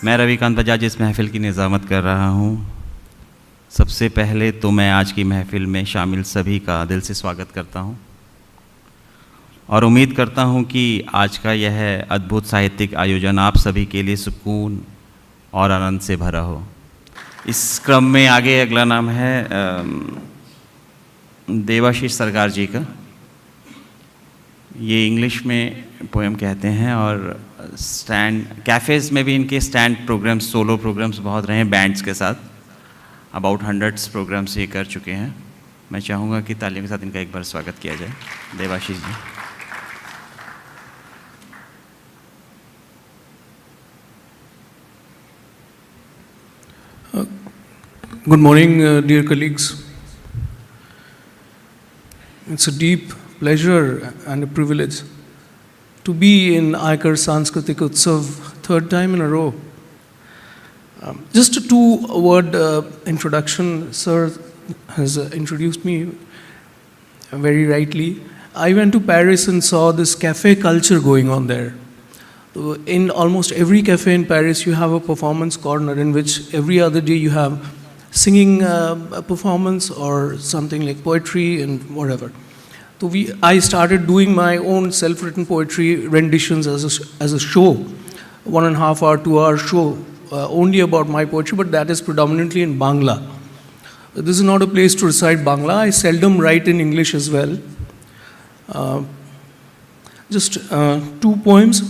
मैं रविकांत बजाज इस महफ़िल की निज़ामत कर रहा हूँ। सबसे पहले तो मैं आज की महफ़िल में शामिल सभी का दिल से स्वागत करता हूँ और उम्मीद करता हूँ कि आज का यह अद्भुत साहित्यिक आयोजन आप सभी के लिए सुकून और आनंद से भरा हो। इस क्रम में आगे अगला नाम है देवाशीष सरकार जी का। ये इंग्लिश में पोएम कहते हैं और स्टैंड कैफ़ेज़ में भी इनके स्टैंड प्रोग्राम्स, सोलो प्रोग्राम्स बहुत रहे हैं बैंड्स के साथ। अबाउट 100 प्रोग्राम्स ये कर चुके हैं। मैं चाहूँगा कि तालियों के साथ इनका एक बार स्वागत किया जाए। देवाशीष जी। Good morning, dear colleagues. It's a deep pleasure and a privilege to be in Aayakar Sanskritik Utsav third time in a row. Just a two-word introduction. Sir has introduced me very rightly. I went to Paris and saw this cafe culture going on there. In almost every cafe in Paris, you have a performance corner in which every other day you have singing a performance or something like poetry and whatever. So I started doing my own self-written poetry renditions as a show, 1.5 hour, 2 hour show, only about my poetry, but that is predominantly in Bangla. This is not a place to recite Bangla. I seldom write in English as well. Just two poems.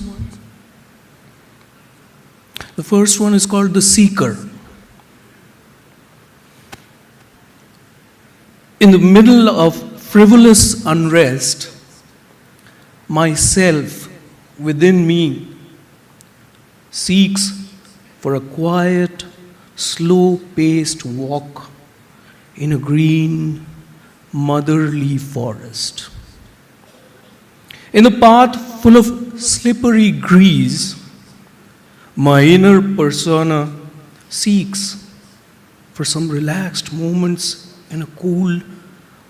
The first one is called The Seeker. In the middle of frivolous unrest, myself within me seeks for a quiet, slow-paced walk in a green, motherly forest. In a path full of slippery grease, my inner persona seeks for some relaxed moments in a cool,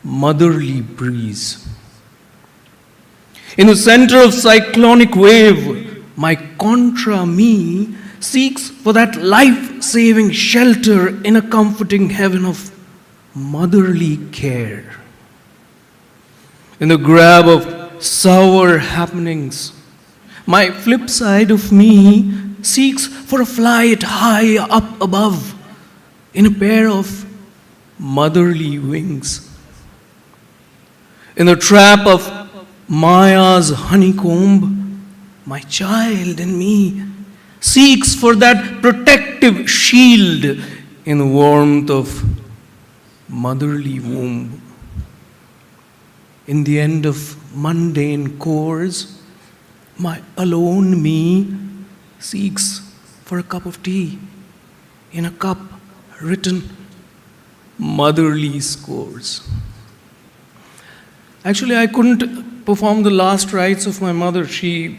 motherly breeze. In the center of cyclonic wave, my contra me seeks for that life-saving shelter in a comforting heaven of motherly care. In the grab of sour happenings, my flip side of me seeks for a flight high up above in a pair of motherly wings. In the trap of Maya's honeycomb, my child in me seeks for that protective shield in the warmth of motherly womb. In the end of mundane course, my alone me seeks for a cup of tea in a cup written motherly scores. Actually, I couldn't perform the last rites of my mother. She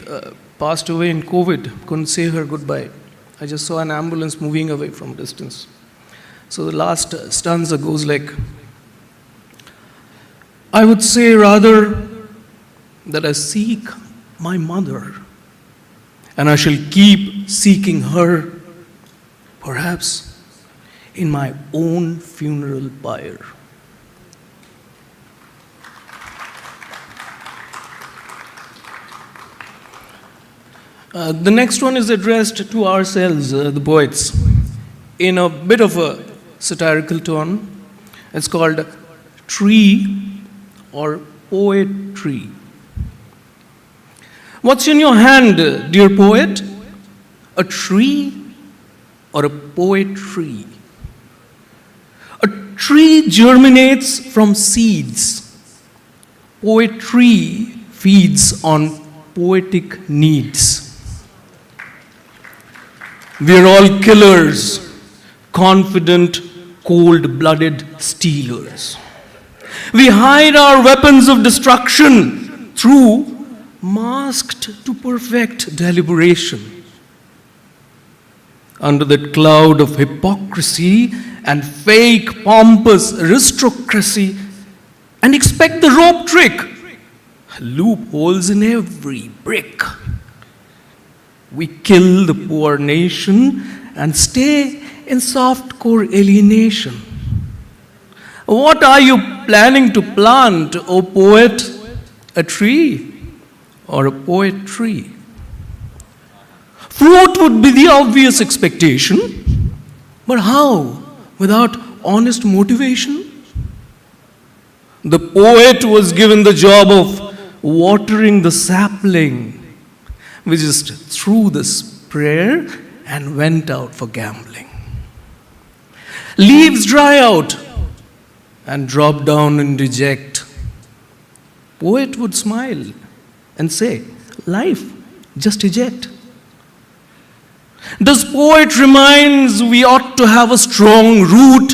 passed away in COVID. Couldn't say her goodbye. I just saw an ambulance moving away from a distance. So the last stanza goes like, I would say rather that I seek my mother, and I shall keep seeking her, perhaps in my own funeral pyre. The next one is addressed to ourselves, the poets, in a bit of a satirical tone. It's called Tree or Poetry. What's in your hand, dear poet? A tree or a poetry? A tree germinates from seeds. Poetry feeds on poetic needs. We're all killers, confident, cold-blooded stealers. We hide our weapons of destruction through masked to perfect deliberation. Under that cloud of hypocrisy and fake pompous aristocracy, and expect the rope trick, loopholes in every brick. We kill the poor nation and stay in soft-core alienation. What are you planning to plant, O poet? A tree or a poetry? Fruit would be the obvious expectation, but how? Without honest motivation? The poet was given the job of watering the sapling. We just threw this prayer and went out for gambling. Leaves dry out and drop down and deject. Poet would smile and say, life, just eject. Does poet reminds we ought to have a strong root?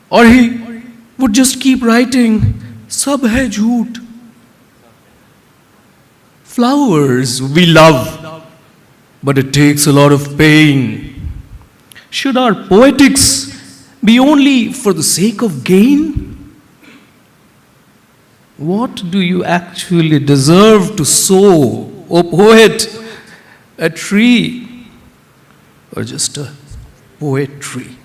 Or he would just keep writing, sab hai jhoot. Flowers we love, but it takes a lot of pain. Should our poetics be only for the sake of gain? What do you actually deserve to sow, O poet? A tree or just a poetry?